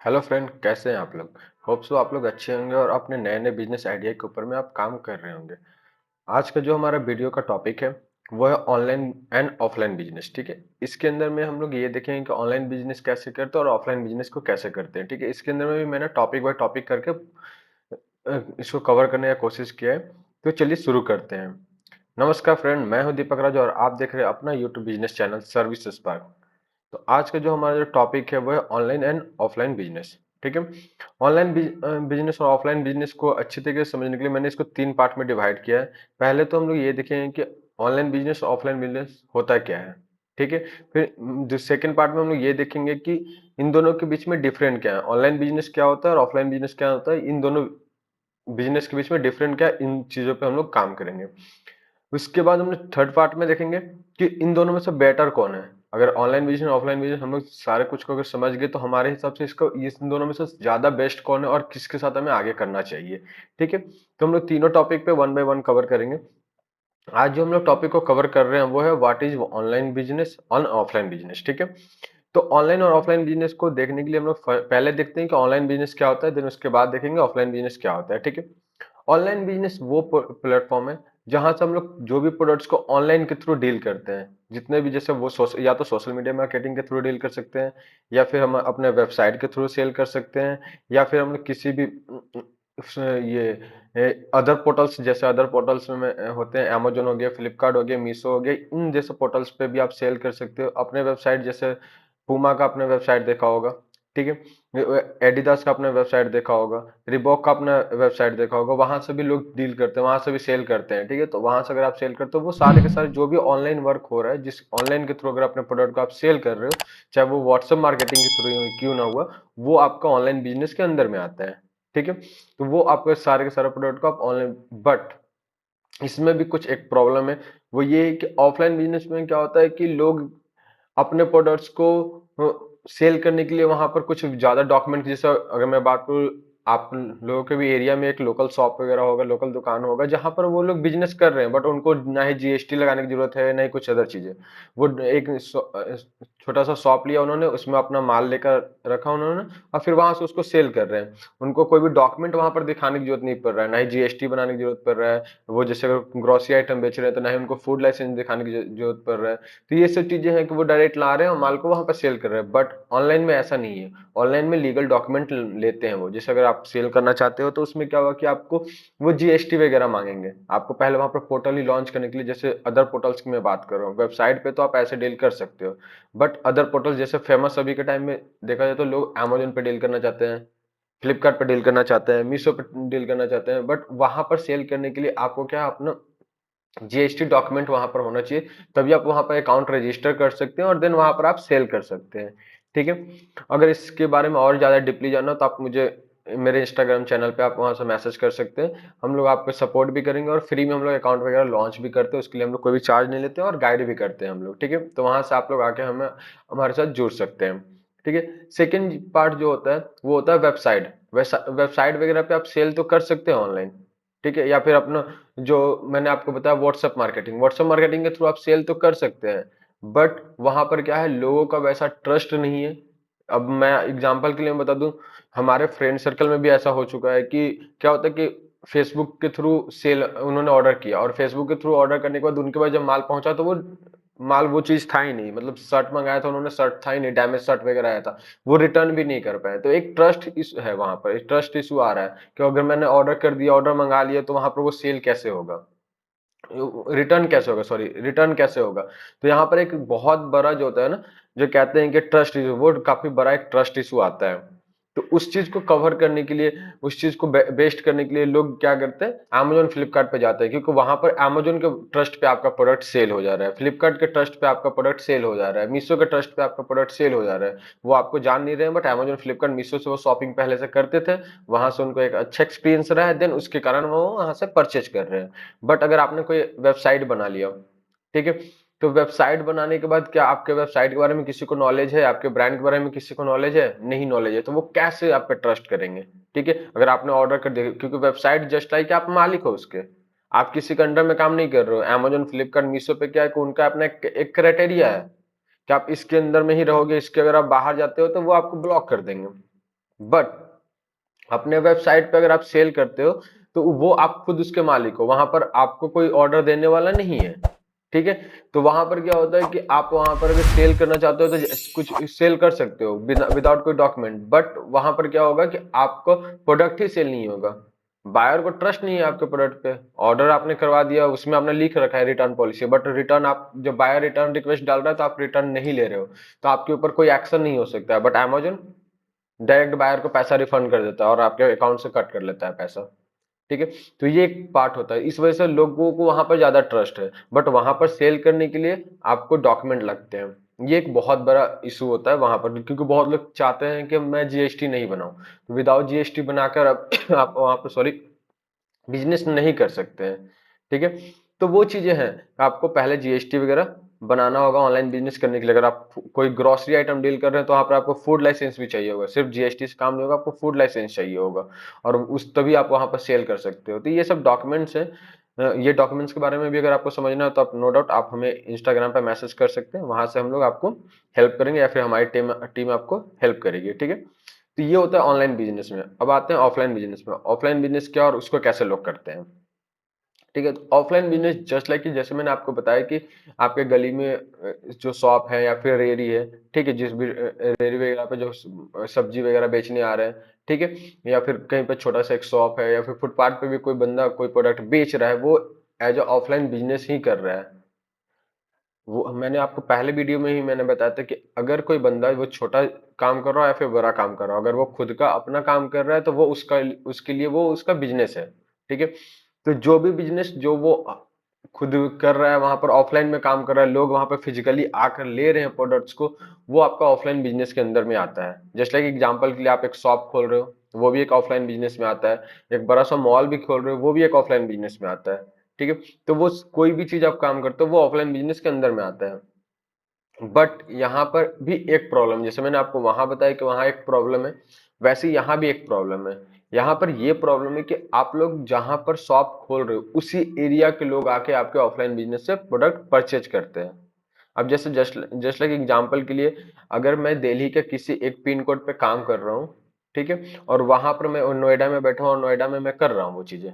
Hello friend, कैसे हैं आप लोग। होप सो आप लोग अच्छे होंगे और अपने नए नए बिजनेस आइडिया के ऊपर में आप काम कर रहे होंगे। आज का जो हमारा वीडियो का टॉपिक है वो है ऑनलाइन एंड ऑफलाइन बिजनेस। ठीक है, इसके अंदर में हम लोग ये देखेंगे कि ऑनलाइन बिजनेस कैसे करते हैं और ऑफलाइन बिजनेस को कैसे करते हैं। ठीक है, इसके अंदर में भी मैंने टॉपिक बाय टॉपिक करके इसको कवर करने की कोशिश किया है। तो चलिए शुरू करते हैं। नमस्कार फ्रेंड, मैं हूं दीपक राज और आप देख रहे हैं अपना YouTube business channel service spark. तो आज का जो हमारा जो टॉपिक है वो है ऑनलाइन एंड ऑफलाइन बिजनेस। ठीक है, ऑनलाइन बिजनेस और ऑफलाइन बिजनेस को अच्छी तरीके से समझने के लिए मैंने इसको 3 पार्ट में डिवाइड किया है। पहले तो हम लोग ये देखेंगे कि ऑनलाइन बिजनेस और ऑफलाइन बिजनेस होता क्या है। ठीक है, फिर जो सेकंड पार्ट में हम लोग ये देखेंगे कि इन दोनों के बीच में डिफरेंट क्या है, ऑनलाइन बिजनेस क्या होता है और ऑफलाइन बिजनेस क्या होता है, इन दोनों बिजनेस के बीच में डिफरेंट क्या है, इन चीजों पे हम लोग काम करेंगे। उसके बाद हम लोग थर्ड पार्ट में देखेंगे कि इन दोनों में से बेटर कौन है। अगर ऑनलाइन बिजनेस ऑफलाइन बिजनेस हम लोग सारे कुछ को अगर समझ गए तो हमारे हिसाब से इसको इस दोनों में से ज्यादा बेस्ट कौन है और किसके साथ हमें आगे करना चाहिए। ठीक है, तो हम लोग तीनों टॉपिक पे वन बाय वन कवर करेंगे। आज जो हम लोग टॉपिक को कवर कर रहे हैं वो है what is online business on offline business. ठीक है, तो ऑनलाइन और ऑफलाइन बिजनेस को देखने के लिए हम लोग पहले देखते हैं कि ऑनलाइन बिजनेस क्या होता है, देन उसके बाद देखेंगे ऑफलाइन बिजनेस क्या होता है। ठीक है, ऑनलाइन बिजनेस वो प्लेटफॉर्म है जहां से हम लोग जो भी प्रोडक्ट्स को ऑनलाइन के थ्रू डील करते हैं, जितने भी, जैसे वो या तो सोशल मीडिया मार्केटिंग के थ्रू डील कर सकते हैं, या फिर हम अपने वेबसाइट के थ्रू सेल कर सकते हैं, या फिर हम लोग किसी भी ये अदर पोर्टल्स, जैसे अदर पोर्टल्स में होते हैं, अमेजोन हो गया, फ्लिपकार्ट हो गया, मीशो हो गया, इन जैसे पोर्टल्स पे भी आप सेल कर सकते हो अपने वेबसाइट। जैसे पूमा का आपने वेबसाइट देखा होगा। ठीक है, एडिडास का आपने वेबसाइट देखा होगा, रिबॉक का अपना वेबसाइट देखा होगा, वहां से भी लोग डील करते हैं, वहां से भी सेल करते हैं। ठीक है, तो वहां से अगर आप सेल करते हो, वो सारे के सारे जो भी ऑनलाइन वर्क हो रहा है, जिस ऑनलाइन के थ्रू अगर अपने प्रोडक्ट को आप सेल कर रहे हो, चाहे वो व्हाट्सएप मार्केटिंग के थ्रू क्यों ना हुआ, वो आपका ऑनलाइन बिजनेस के अंदर में आता है। ठीक है, तो वो आपके सारे के सारे प्रोडक्ट को आप ऑनलाइन, बट इसमें भी कुछ एक प्रॉब्लम है। वो ये है कि ऑफलाइन बिजनेस में क्या होता है कि लोग अपने प्रोडक्ट्स को सेल करने के लिए वहां पर कुछ ज्यादा डॉक्यूमेंट, जैसे अगर मैं बात करूँ, आप लोगों के भी एरिया में एक लोकल शॉप वगैरह होगा, लोकल दुकान होगा, जहां पर वो लोग बिजनेस कर रहे हैं, बट उनको ना ही जीएसटी लगाने की जरूरत है, ना ही कुछ अदर चीजें। वो एक छोटा सा शॉप लिया उन्होंने, उसमें अपना माल लेकर रखा उन्होंने, और फिर वहां से उसको सेल कर रहे हैं। उनको कोई भी डॉक्यूमेंट वहां पर दिखाने की जरूरत नहीं पड़ रहा है, ना ही जीएसटी बनाने की जरूरत पड़ रहा है। वो जैसे अगर ग्रोसरी आइटम बेच रहे हैं तो ना ही उनको फूड लाइसेंस दिखाने की जरूरत पड़ रहा है। तो ये सब चीजें हैं कि वो डायरेक्ट ला रहे हैं और माल को वहां पर सेल कर रहे हैं, बट ऑनलाइन में ऐसा नहीं है। ऑनलाइन में लीगल डॉक्यूमेंट लेते हैं वो, जैसे अगर आप सेल करना चाहते हो तो उसमें क्या होगा कि आपको वो जीएसटी वगैरह मांगेंगे। आपको पहले वहां पर पोर्टल ही लॉन्च करने के लिए, जैसे अदर पोर्टल्स की मैं बात कर रहा हूँ, वेबसाइट पे तो आप ऐसे डील कर सकते हो, बट अदर पोर्टल जैसे फेमस अभी के टाइम में देखा जाए तो लोग अमेजोन पे डील करना चाहते हैं, फ्लिपकार्ट पे डील करना चाहते हैं, मीशो पे डील करना चाहते हैं, बट वहां पर सेल करने के लिए आपको क्या अपना जीएसटी डॉक्यूमेंट वहां पर होना चाहिए। तभी आप वहां पर अकाउंट रजिस्टर कर सकते हैं और देन वहां पर आप सेल कर सकते हैं। ठीक है, अगर इसके बारे में और ज्यादा डीपली जानना हो तो आप मुझे मेरे इंस्टाग्राम चैनल पे आप वहां से मैसेज कर सकते हैं। हम लोग आपको सपोर्ट भी करेंगे और फ्री में हम लोग अकाउंट वगैरह लॉन्च भी करते हैं, उसके लिए हम लोग कोई भी चार्ज नहीं लेते हैं और गाइड भी करते हैं हम लोग। ठीक है, तो वहां से आप लोग आके हमें हमारे साथ जुड़ सकते हैं। ठीक है, सेकेंड पार्ट जो होता है वो होता है वेबसाइट। वेबसाइट वगैरह पे आप सेल तो कर सकते हैं ऑनलाइन। ठीक है, या फिर अपना जो मैंने आपको बताया व्हाट्सएप मार्केटिंग के थ्रू आप सेल तो कर सकते हैं, बट वहां पर क्या है, लोगों का वैसा ट्रस्ट नहीं है। अब मैं एग्जांपल के लिए बता दूं, हमारे फ्रेंड सर्कल में भी ऐसा हो चुका है कि क्या होता है कि फेसबुक के थ्रू सेल उन्होंने ऑर्डर किया, और फेसबुक के थ्रू ऑर्डर करने के बाद उनके पास जब माल पहुंचा तो वो माल वो चीज था ही नहीं, मतलब शर्ट मंगाया था उन्होंने, शर्ट था ही नहीं, डैमेज शर्ट वगैरह आया था, वो रिटर्न भी नहीं कर पाए। तो एक ट्रस्ट इशू है, वहां पर एक ट्रस्ट इशू आ रहा है कि अगर मैंने ऑर्डर कर दिया, ऑर्डर मंगा लिया, तो वहां पर वो सेल कैसे होगा, रिटर्न कैसे होगा, सॉरी रिटर्न कैसे होगा। तो यहाँ पर एक बहुत बड़ा जो होता है ना, जो कहते हैं कि ट्रस्ट इशू, वो काफी बड़ा एक ट्रस्ट इशू आता है। तो उस चीज को कवर करने के लिए, उस चीज को बेस्ट करने के लिए लोग क्या करते हैं, अमेजोन फ्लिपकार्ट पे जाते हैं, क्योंकि वहां पर अमेजोन के ट्रस्ट पे आपका प्रोडक्ट सेल हो जा रहा है, फ्लिपकार्ट के ट्रस्ट पे आपका प्रोडक्ट सेल हो जा रहा है, मीशो के ट्रस्ट पे आपका प्रोडक्ट सेल हो जा रहा है। वो आपको जान नहीं रहे हैं, बट अमेजोन फ्लिपकार्ट मीशो से वो शॉपिंग पहले से करते थे, वहां से उनको एक अच्छा एक्सपीरियंस रहा है, देन उसके कारण वो वहां से परचेज कर रहे हैं। बट अगर आपने कोई वेबसाइट बना लिया, ठीक है, तो वेबसाइट बनाने के बाद क्या आपके वेबसाइट के बारे में किसी को नॉलेज है, आपके ब्रांड के बारे में किसी को नॉलेज है, नहीं नॉलेज है, तो वो कैसे आप पे ट्रस्ट करेंगे। ठीक है, अगर आपने ऑर्डर कर दिया, क्योंकि वेबसाइट जस्ट लाइक आप मालिक हो उसके, आप किसी के अंडर में काम नहीं कर रहे हो। अमेजोन फ्लिपकार्ट मीशो पे क्या है कि उनका अपना एक क्राइटेरिया है कि आप इसके अंदर में ही रहोगे, इसके अगर आप बाहर जाते हो तो वो आपको ब्लॉक कर देंगे। बट अपने वेबसाइट पे अगर आप सेल करते हो तो वो आप खुद उसके मालिक हो, वहां पर आपको कोई ऑर्डर देने वाला नहीं है। ठीक है, तो वहां पर क्या होता है कि आप वहां पर अगर सेल करना चाहते हो तो कुछ सेल कर सकते हो बिना विदाउट कोई डॉक्यूमेंट, बट वहां पर क्या होगा कि आपको प्रोडक्ट ही सेल नहीं होगा। बायर को ट्रस्ट नहीं है आपके प्रोडक्ट पे, ऑर्डर आपने करवा दिया, उसमें आपने लिख रखा है रिटर्न पॉलिसी, बट रिटर्न आप जब बायर रिटर्न रिक्वेस्ट डाल रहा है तो आप रिटर्न नहीं ले रहे हो, तो आपके ऊपर कोई एक्शन नहीं हो सकता है। बट अमेजोन डायरेक्ट बायर को पैसा रिफंड कर देता है और आपके अकाउंट से कट कर लेता है पैसा। ठीक है, तो ये एक पार्ट होता है, इस वजह से लोगों को वहां पर ज्यादा ट्रस्ट है। बट वहां पर सेल करने के लिए आपको डॉक्यूमेंट लगते हैं, ये एक बहुत बड़ा इशू होता है वहां पर, क्योंकि बहुत लोग चाहते हैं कि मैं जीएसटी नहीं बनाऊं, तो विदाउट जीएसटी बनाकर आप वहां पर सॉरी बिजनेस नहीं कर सकते हैं। ठीक है, तो वो चीजें हैं, आपको पहले जीएसटी वगैरह बनाना होगा ऑनलाइन बिजनेस करने के लिए। अगर आप कोई ग्रोसरी आइटम डील कर रहे हैं तो वहां पर आपको फूड लाइसेंस भी चाहिए होगा, सिर्फ जीएसटी से काम नहीं होगा, आपको फूड लाइसेंस चाहिए होगा, और उस तभी आप वहां पर सेल कर सकते हो। तो ये सब डॉक्यूमेंट्स हैं। ये डॉक्यूमेंट्स के बारे में भी अगर आपको समझना हो तो आप नो डाउट आप हमें इंस्टाग्राम पे मैसेज कर सकते हैं, वहां से हम लोग आपको हेल्प करेंगे या फिर हमारी टीम टीम आपको हेल्प करेगी। ठीक है, तो ये होता है ऑनलाइन बिजनेस में। अब आते हैं ऑफलाइन बिजनेस में, ऑफलाइन बिजनेस क्या और उसको कैसे लोग करते हैं। ठीक है, तो ऑफलाइन बिजनेस जस्ट लाइक कि जैसे मैंने आपको बताया कि आपके गली में जो शॉप है या फिर रेहड़ी है, ठीक है, जिस भी रेहड़ी वगैरह पे जो सब्जी वगैरह बेचने आ रहे हैं, ठीक है, या फिर कहीं पे छोटा सा एक शॉप है या फिर फुटपाथ पे भी कोई बंदा कोई प्रोडक्ट बेच रहा है, वो एज अ ऑफलाइन बिजनेस ही कर रहा है। वो मैंने आपको पहले वीडियो में ही मैंने बताया था कि अगर कोई बंदा वो छोटा काम कर रहा है या फिर बड़ा काम कर रहा है, अगर वो खुद का अपना काम कर रहा है तो वो उसका उसके लिए वो उसका बिजनेस है। ठीक है, तो जो भी बिजनेस जो वो खुद कर रहा है वहां पर ऑफलाइन में काम कर रहा है, लोग वहां पर फिजिकली आकर ले रहे हैं प्रोडक्ट्स को, वो आपका ऑफलाइन बिजनेस के अंदर में आता है। जस्ट लाइक एग्जांपल के लिए आप एक शॉप खोल रहे हो, वो भी एक ऑफलाइन बिजनेस में आता है। एक बड़ा सा मॉल भी खोल रहे हो, वो भी एक ऑफलाइन बिजनेस में आता है। ठीक है, तो वो कोई भी चीज आप काम करते हो वो ऑफलाइन बिजनेस के अंदर में आता है। बट यहाँ पर भी एक प्रॉब्लम, जैसे मैंने आपको वहां बताया कि वहां एक प्रॉब्लम है, वैसे यहाँ भी एक प्रॉब्लम है। यहाँ पर ये प्रॉब्लम है कि आप लोग जहां पर शॉप खोल रहे हो उसी एरिया के लोग आके आपके ऑफलाइन बिजनेस से प्रोडक्ट परचेज करते हैं। अब जैसे जस्ट जस्ट लाइक एग्जांपल के लिए, अगर मैं दिल्ली के किसी एक पिन कोड पे काम कर रहा हूँ, ठीक है, और वहां पर मैं नोएडा में बैठा हूँ और नोएडा में मैं कर रहा हूँ वो चीजें,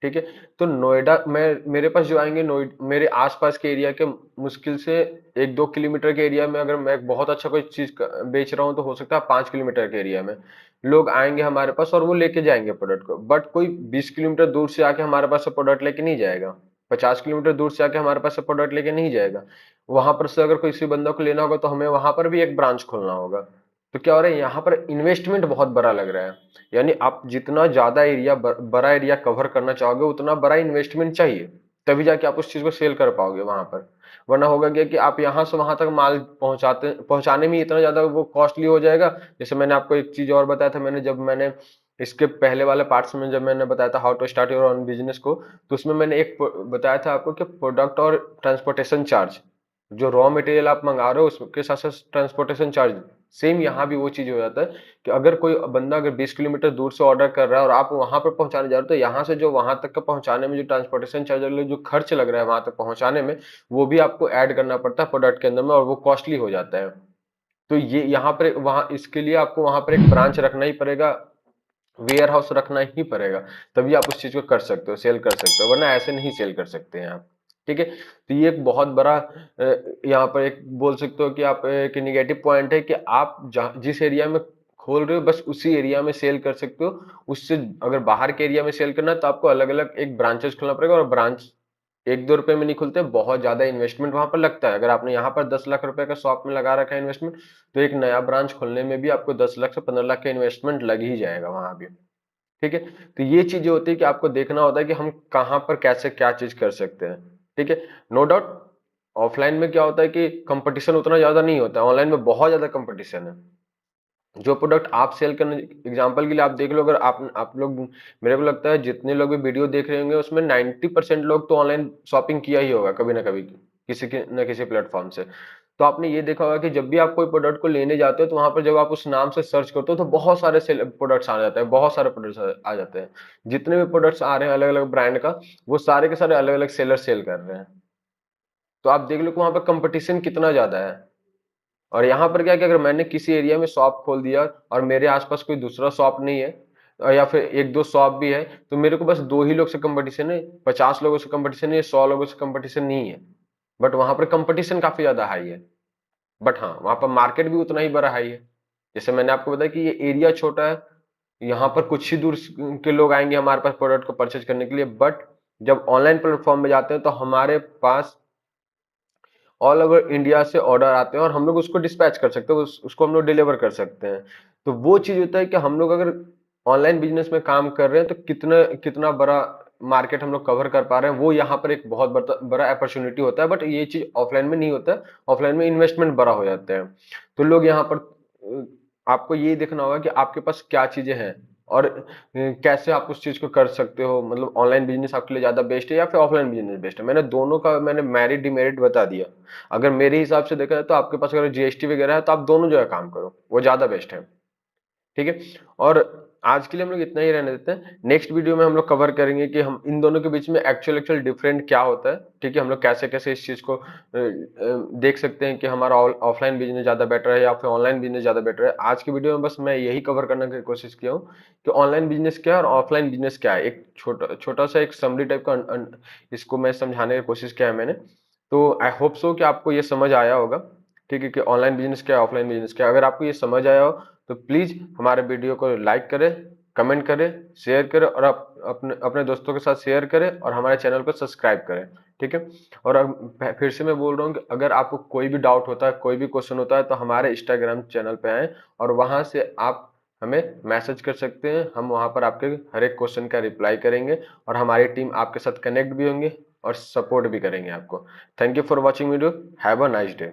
ठीक है, तो नोएडा में मेरे पास जो आएंगे मेरे आसपास के एरिया के मुश्किल से 1-2 किलोमीटर के एरिया में, अगर मैं बहुत अच्छा कोई चीज बेच रहा हूँ तो हो सकता है 5 किलोमीटर के एरिया में लोग आएंगे हमारे पास और वो लेके जाएंगे प्रोडक्ट को। बट कोई 20 किलोमीटर दूर से आके हमारे पास से प्रोडक्ट लेके नहीं जाएगा, 50 किलोमीटर दूर से आके हमारे पास से प्रोडक्ट लेके नहीं जाएगा। वहां पर से अगर किसी बंदा को लेना होगा तो हमें वहां पर भी एक ब्रांच खोलना होगा। तो क्या हो रहा है, यहाँ पर इन्वेस्टमेंट बहुत बड़ा लग रहा है। यानी आप जितना ज्यादा एरिया बड़ा एरिया कवर करना चाहोगे उतना बड़ा इन्वेस्टमेंट चाहिए, तभी जाके आप उस चीज को सेल कर पाओगे वहां पर। वरना होगा क्या कि आप यहाँ से वहां तक माल पहुंचाने में इतना ज्यादा वो कॉस्टली हो जाएगा। जैसे मैंने आपको एक चीज और बताया था, मैंने इसके पहले वाले पार्ट्स में जब मैंने बताया था how to start your own business को, तो उसमें मैंने एक बताया था आपको कि प्रोडक्ट और ट्रांसपोर्टेशन चार्ज, जो रॉ मटेरियल आप मंगा रहे हो उसके साथ साथ ट्रांसपोर्टेशन चार्ज, सेम यहाँ भी वो चीज हो जाता है कि अगर कोई बंदा अगर 20 किलोमीटर दूर से ऑर्डर कर रहा है और आप वहां पर पहुंचाने जा रहे हो, तो यहाँ से जो वहां तक का पहुंचाने में जो ट्रांसपोर्टेशन चार्ज जो खर्च लग रहा है वहां तक पहुंचाने में, वो भी आपको ऐड करना पड़ता है प्रोडक्ट के अंदर में, और वो कॉस्टली हो जाता है। तो ये यहाँ पर वहां इसके लिए आपको वहां पर एक ब्रांच रखना ही पड़ेगा, वेयर हाउस रखना ही पड़ेगा, तभी आप उस चीज को कर सकते हो, सेल कर सकते हो, वरना ऐसे नहीं सेल कर सकते हैं आप। ठीक है, तो ये एक बहुत बड़ा यहाँ पर एक बोल सकते हो कि आप एक निगेटिव पॉइंट है कि आप जिस एरिया में खोल रहे हो बस उसी एरिया में सेल कर सकते हो। उससे अगर बाहर के एरिया में सेल करना है तो आपको अलग अलग एक ब्रांचेस खोलना पड़ेगा, और ब्रांच 1-2 रुपए में नहीं खुलते, बहुत ज्यादा इन्वेस्टमेंट वहां पर लगता है। अगर आपने यहाँ पर 10 लाख रुपए का शॉप में लगा रखा है इन्वेस्टमेंट, तो एक नया ब्रांच खोलने में भी आपको 10 लाख से 15 लाख का इन्वेस्टमेंट लग ही जाएगा वहां भी। ठीक है, तो ये चीजें होती है कि आपको देखना होता है कि हम कहाँ पर कैसे क्या चीज कर सकते हैं। ठीक है, नो डाउट ऑफलाइन में क्या होता है कि कंपटीशन उतना ज्यादा नहीं होता है, ऑनलाइन में बहुत ज्यादा कंपटीशन है। जो प्रोडक्ट आप सेल करने, एग्जांपल के लिए आप देख लो, अगर आप लोग, मेरे को लगता है जितने लोग भी वीडियो देख रहे होंगे उसमें 90% लोग तो ऑनलाइन शॉपिंग किया ही होगा कभी ना कभी, किसी के न किसी प्लेटफॉर्म से। तो आपने ये देखा होगा कि जब भी आप कोई प्रोडक्ट को लेने जाते हो तो वहां पर जब आप उस नाम से सर्च करते हो तो बहुत सारे प्रोडक्ट्स आ जाते हैं, बहुत सारे प्रोडक्ट्स आ जाते हैं। जितने भी प्रोडक्ट्स आ रहे हैं अलग अलग ब्रांड का, वो सारे के सारे अलग अलग सेलर सेल कर रहे हैं। तो आप देख लो कि वहां पर कंपटीशन कितना ज्यादा है। और यहाँ पर क्या, कि अगर मैंने किसी एरिया में शॉप खोल दिया और मेरे आसपास कोई दूसरा शॉप नहीं है, या फिर एक दो शॉप भी है, तो मेरे को बस दो ही लोग से कंपटीशन है, 50 लोगों से कंपटीशन है, 100 लोगों से कंपटीशन नहीं है। बट वहां पर कंपटीशन काफी ज्यादा हाई है। बट हाँ, वहां पर मार्केट भी उतना ही बड़ा हाई है। जैसे मैंने आपको बताया कि ये एरिया छोटा है, यहाँ पर कुछ ही दूर के लोग आएंगे हमारे पास प्रोडक्ट को परचेज करने के लिए। बट जब ऑनलाइन प्लेटफॉर्म में जाते हैं तो हमारे पास ऑल ओवर इंडिया से ऑर्डर आते हैं और हम लोग उसको डिस्पैच कर सकते हैं, उसको हम लोग डिलीवर कर सकते हैं। तो वो चीज होता है कि हम लोग अगर ऑनलाइन बिजनेस में काम कर रहे हैं तो कितना कितना बड़ा मार्केट हम लोग कवर कर पा रहे हैं, वो यहाँ पर एक बहुत बड़ा बड़ा अपॉर्चुनिटी होता है। बट ये चीज ऑफलाइन में नहीं होता है। ऑफलाइन में इन्वेस्टमेंट बड़ा हो जाता है। तो लोग यहाँ पर आपको ये देखना होगा कि आपके पास क्या चीजें हैं और कैसे आप उस चीज को कर सकते हो। मतलब ऑनलाइन बिजनेस आपके लिए ज्यादा बेस्ट है या फिर ऑफलाइन बिजनेस बेस्ट है। मैंने दोनों का मैंने मेरिट डिमेरिट बता दिया। अगर मेरे हिसाब से देखा जाए तो आपके पास अगर जीएसटी वगैरह है तो आप दोनों जगह काम करो, वो ज्यादा बेस्ट है। ठीक है। और आज के लिए हम लोग इतना ही रहने देते हैं। नेक्स्ट वीडियो में हम लोग कवर करेंगे कि हम इन दोनों के बीच में एक्चुअल एक्चुअल डिफरेंट क्या होता है। ठीक है, हम लोग कैसे कैसे इस चीज को देख सकते हैं कि हमारा ऑफलाइन बिजनेस ज्यादा बेटर है या फिर ऑनलाइन बिजनेस ज्यादा बेटर है। आज की वीडियो में बस मैं यही कवर करने की कोशिश किया हूँ कि ऑनलाइन बिजनेस क्या है और ऑफलाइन बिजनेस क्या है। एक छोटा छोटा सा एक समरी टाइप का इसको मैं समझाने की कोशिश किया है मैंने। तो आई होप सो कि आपको ये समझ आया होगा। ठीक है, कि ऑनलाइन बिजनेस क्या है, ऑफलाइन बिजनेस क्या है। अगर आपको ये समझ आया हो तो प्लीज हमारे वीडियो को लाइक करें, कमेंट करें, शेयर करें और आप अपने अपने दोस्तों के साथ शेयर करें और हमारे चैनल को सब्सक्राइब करें। ठीक है। और फिर से मैं बोल रहा हूँ कि अगर आपको कोई भी डाउट होता है, कोई भी क्वेश्चन होता है, तो हमारे इंस्टाग्राम चैनल पे आएं और वहां से आप हमें मैसेज कर सकते हैं। हम वहां पर आपके हर एक क्वेश्चन का रिप्लाई करेंगे और हमारी टीम आपके साथ कनेक्ट भी होंगे और सपोर्ट भी करेंगे आपको। Thank you for watching video. Have a nice day.